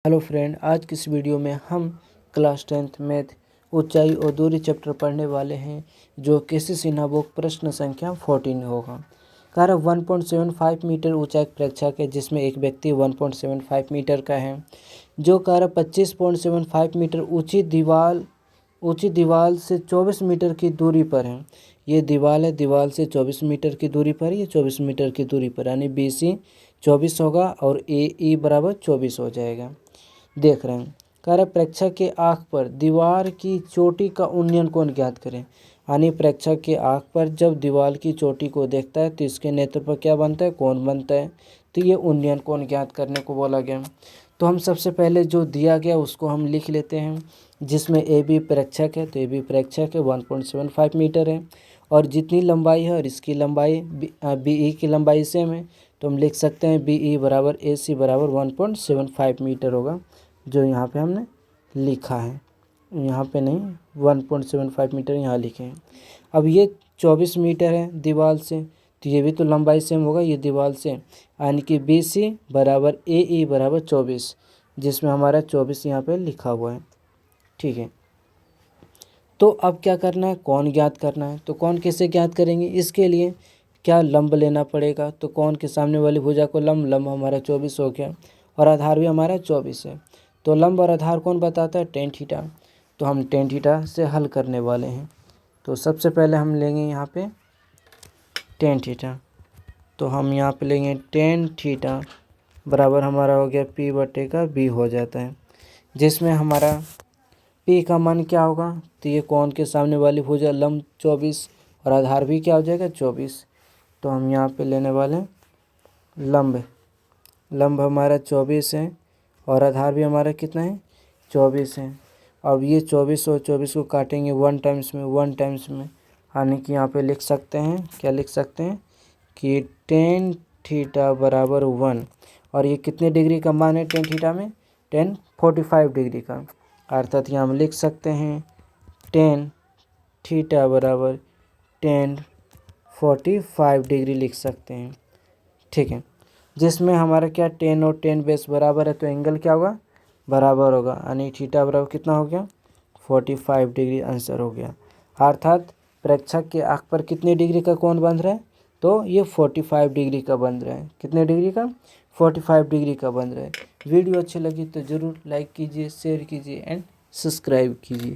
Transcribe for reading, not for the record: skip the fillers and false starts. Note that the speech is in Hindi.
हेलो फ्रेंड, आज की इस वीडियो में हम क्लास 10th मैथ ऊंचाई और दूरी चैप्टर पढ़ने वाले हैं, जो केसी सिन्हा बुक प्रश्न संख्या 14 होगा। कार्य 1.75 मीटर ऊंचा एक प्रेक्षक है जिसमें एक व्यक्ति 1.75 मीटर का है, जो कार्य 25.75 मीटर ऊंची दीवार से 24 मीटर की दूरी पर है। ये दीवार है, दीवार से 24 मीटर की दूरी पर, ये 24 मीटर की दूरी पर, यानी BC 24 होगा और AE बराबर 24 हो जाएगा। देख रहे हैं, कार्य प्रेक्षक के आँख पर दीवार की चोटी का उन्नयन कोण ज्ञात करें। यानी प्रेक्षक के आँख पर जब दीवार की चोटी को देखता है तो इसके नेत्र पर क्या बनता है, कोण बनता है। तो ये उन्नयन कोण ज्ञात करने को बोला गया। तो हम सबसे पहले जो दिया गया उसको हम लिख लेते हैं, जिसमें AB प्रेक्षक है, तो AB प्रेक्षक है 1.75 मीटर है, और जितनी लंबाई है और इसकी लंबाई BE की लंबाई सेम है, तो हम लिख सकते हैं BE बराबर AC बराबर 1.75 मीटर होगा, जो यहाँ पे हमने लिखा है। यहाँ पे नहीं, 1.75 मीटर यहाँ लिखे हैं। अब ये 24 मीटर है दीवार से, तो ये भी तो लंबाई सेम होगा ये दीवार से, यानी कि BC बराबर AE बराबर 24, जिसमें हमारा 24 यहाँ पे लिखा हुआ है। ठीक है, तो अब क्या करना है, कोण ज्ञात करना है। तो कोण कैसे ज्ञात करेंगे, इसके लिए क्या लंब लेना पड़ेगा। तो कोण के सामने वाली भुजा को लंब हमारा 24 हो गया, और आधार भी हमारा 24 है। तो लंब और आधार कौन बताता है, tan थीटा। तो हम tan थीटा से हल करने वाले हैं। तो सबसे पहले हम लेंगे यहाँ पे tan थीटा। तो हम यहाँ पे लेंगे tan थीटा बराबर हमारा हो गया P/B हो जाता है, जिसमें हमारा P का मान क्या होगा। तो ये कोण के सामने वाली भुजा लंब 24 और आधार भी क्या हो जाएगा 24। तो हम यहाँ पे लेने वाले हैं लंब हमारा 24 है और आधार भी हमारा कितना है 24 है। अब ये 24 और 24 को काटेंगे 1 टाइम्स में, यानी कि यहाँ पे लिख सकते हैं, क्या लिख सकते हैं कि tan थीटा बराबर 1, और ये कितने डिग्री का मान है tan थीटा में, tan 45 डिग्री का। अर्थात यहाँ हम लिख सकते हैं tan थीटा बराबर tan 45 डिग्री लिख सकते हैं। ठीक है, जिसमें हमारा क्या tan और tan बेस बराबर है, तो एंगल क्या होगा, बराबर होगा, यानी थीटा बराबर कितना हो गया 45 डिग्री आंसर हो गया। अर्थात प्रेक्षक के आँख पर कितने डिग्री का कोण बन रहा है, तो ये 45 डिग्री का बन रहा है। कितने डिग्री का, 45 डिग्री का बन रहा है। वीडियो अच्छी लगी तो ज़रूर लाइक कीजिए, शेयर कीजिए एंड सब्सक्राइब कीजिए।